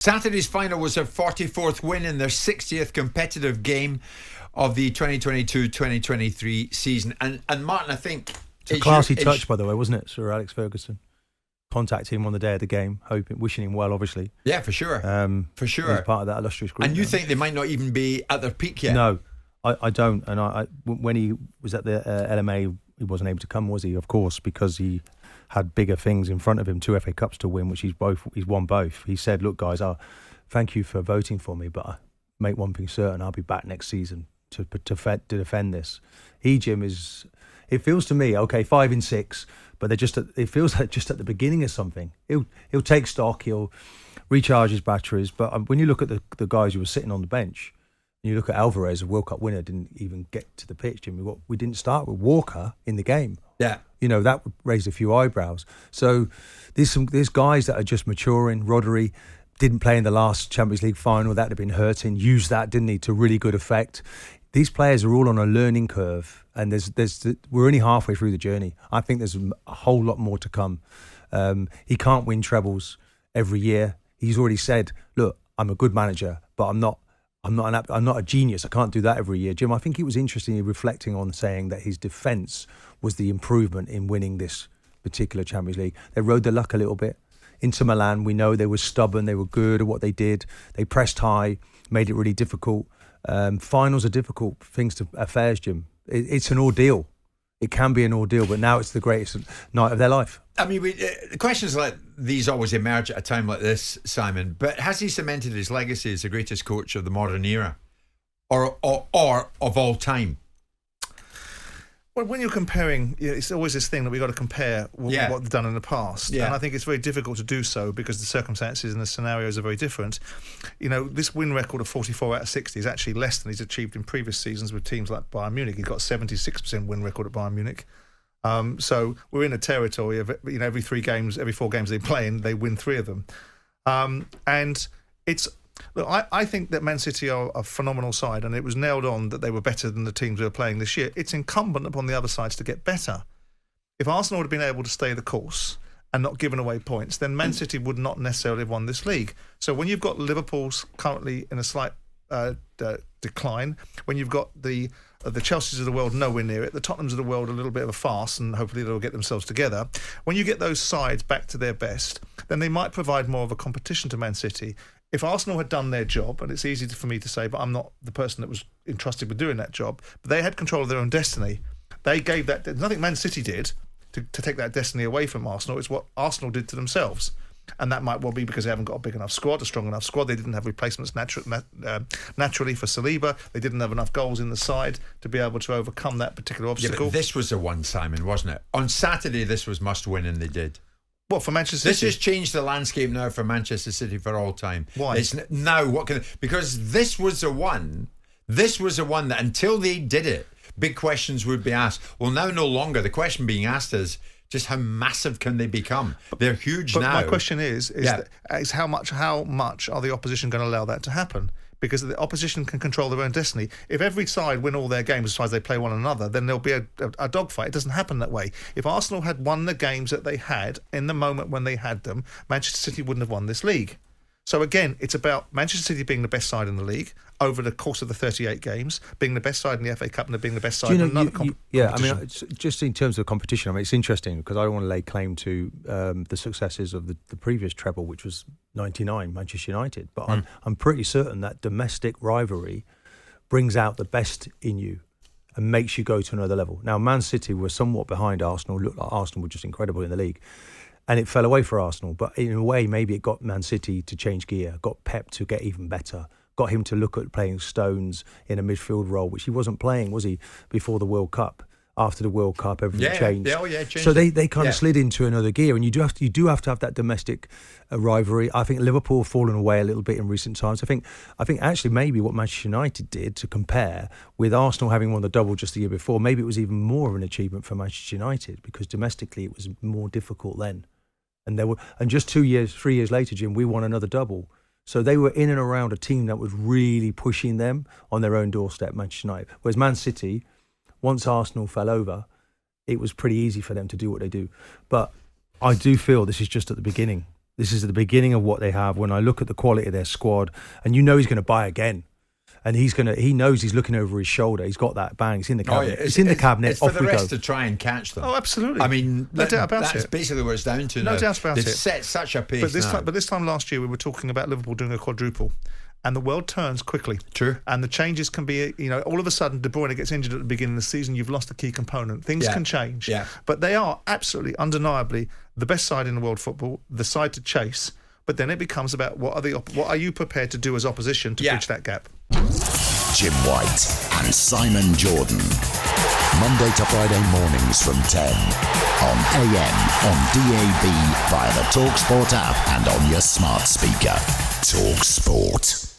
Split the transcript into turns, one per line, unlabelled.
Saturday's final was their 44th win in their 60th competitive game of the 2022-2023 season. And Martin, I think...
It's a classy touch, by the way, wasn't it, Sir Alex Ferguson? Contacting him on the day of the game, wishing him well, obviously.
Yeah, for sure.
For sure. He's part of that illustrious group.
And you think they might not even be at their peak yet?
No, I don't. And when he was at the LMA, he wasn't able to come, was he? Of course, because he had bigger things in front of him, 2 FA Cups to win, which he's won both. He said, look, guys, thank you for voting for me, but I make one thing certain, I'll be back next season to defend this. Jim, it feels to me, okay, 5 in 6, but it feels like just at the beginning of something. He'll take stock, he'll recharge his batteries, but when you look at the guys who were sitting on the bench, and you look at Alvarez, a World Cup winner, didn't even get to the pitch, Jim. We didn't start with Walker in the game.
Yeah.
That raised a few eyebrows. So there's guys that are just maturing. Rudiger didn't play in the last Champions League final. That'd have been hurting. Used that, didn't he, to really good effect. These players are all on a learning curve, and we're only halfway through the journey. I think there's a whole lot more to come. He can't win trebles every year. He's already said, look, I'm a good manager, but I'm not a genius. I can't do that every year. Jim, I think he was interestingly reflecting on saying that his defence was the improvement in winning this particular Champions League. They rode the luck a little bit. Inter Milan, we know they were stubborn. They were good at what they did. They pressed high, made it really difficult. Finals are difficult affairs, Jim. It's an ordeal. It can be an ordeal, but now it's the greatest night of their life.
I mean, questions like these always emerge at a time like this, Simon. But has he cemented his legacy as the greatest coach of the modern era, or of all time?
Well, when you're comparing, it's always this thing that we've got to compare what they've done in the past. Yeah. And I think it's very difficult to do so because the circumstances and the scenarios are very different. This win record of 44 out of 60 is actually less than he's achieved in previous seasons with teams like Bayern Munich. He's got a 76% win record at Bayern Munich. So we're in a territory of, every 4 games they play in, they win 3 of them. And it's... Look, I think that Man City are a phenomenal side, and it was nailed on that they were better than the teams who are playing this year. It's incumbent upon the other sides to get better. If Arsenal had been able to stay the course and not given away points, then Man City would not necessarily have won this league. So when you've got Liverpool's currently in a slight decline, when you've got the Chelseas of the world nowhere near it, the Tottenhams of the world a little bit of a farce, and hopefully they'll get themselves together. When you get those sides back to their best, then they might provide more of a competition to Man City. If Arsenal had done their job, and it's easy for me to say, but I'm not the person that was entrusted with doing that job, but they had control of their own destiny. They gave that... Nothing Man City did to take that destiny away from Arsenal. It's what Arsenal did to themselves. And that might well be because they haven't got a big enough squad, a strong enough squad. They didn't have replacements naturally for Saliba. They didn't have enough goals in the side to be able to overcome that particular obstacle.
Yeah, but this was the one, Simon, wasn't it? On Saturday, this was must-win, and they did.
What, for Manchester City?
This has changed the landscape now for Manchester City for all time.
Why?
It's now because this was the one that until they did it, big questions would be asked. Well, now no longer. The question being asked is just how massive can they become? They're huge now.
But my question is how much are the opposition going to allow that to happen? Because the opposition can control their own destiny. If every side win all their games as far as they play one another, then there'll be a dogfight. It doesn't happen that way. If Arsenal had won the games that they had in the moment when they had them, Manchester City wouldn't have won this league. So again, it's about Manchester City being the best side in the league over the course of the 38 games, being the best side in the FA Cup and being the best side in another competition.
Yeah, I mean, just in terms of competition, I mean, it's interesting because I don't want to lay claim to the successes of the previous treble, which was 99, Manchester United. But I'm pretty certain that domestic rivalry brings out the best in you and makes you go to another level. Now, Man City were somewhat behind Arsenal, looked like Arsenal were just incredible in the league. And it fell away for Arsenal. But in a way, maybe it got Man City to change gear, got Pep to get even better, got him to look at playing Stones in a midfield role, which he wasn't playing, was he, before the World Cup? After the World Cup, everything changed.
Changed.
So they kind of slid into another gear, and you do have to have that domestic rivalry. I think Liverpool have fallen away a little bit in recent times. I think actually maybe what Manchester United did to compare with Arsenal having won the double just the year before, maybe it was even more of an achievement for Manchester United because domestically it was more difficult then. And just 3 years later, Jim, we won another double. So they were in and around a team that was really pushing them on their own doorstep, Manchester United. Whereas Man City, once Arsenal fell over, it was pretty easy for them to do what they do. But I do feel this is just at the beginning. This is at the beginning of what they have. When I look at the quality of their squad, and you know he's going to buy again. And he knows he's looking over his shoulder. He's got that bang. It's in the cabinet. It's in the cabinet.
It's for the rest to try and catch them.
Oh, absolutely.
I mean,
no doubt about
that's
it.
basically what it's down to.
No doubt about
They've
it.
set such a pace.
But this time last year, we were talking about Liverpool doing a quadruple. And the world turns quickly.
True.
And the changes can be, all of a sudden, De Bruyne gets injured at the beginning of the season, you've lost a key component. Things can change.
Yeah.
But they are absolutely, undeniably, the best side in the world football, the side to chase. But then it becomes about what are you prepared to do as opposition to bridge that gap?
Jim White and Simon Jordan. Monday to Friday mornings from 10 on AM, on DAB, via the talkSPORT app and on your smart speaker. talkSPORT.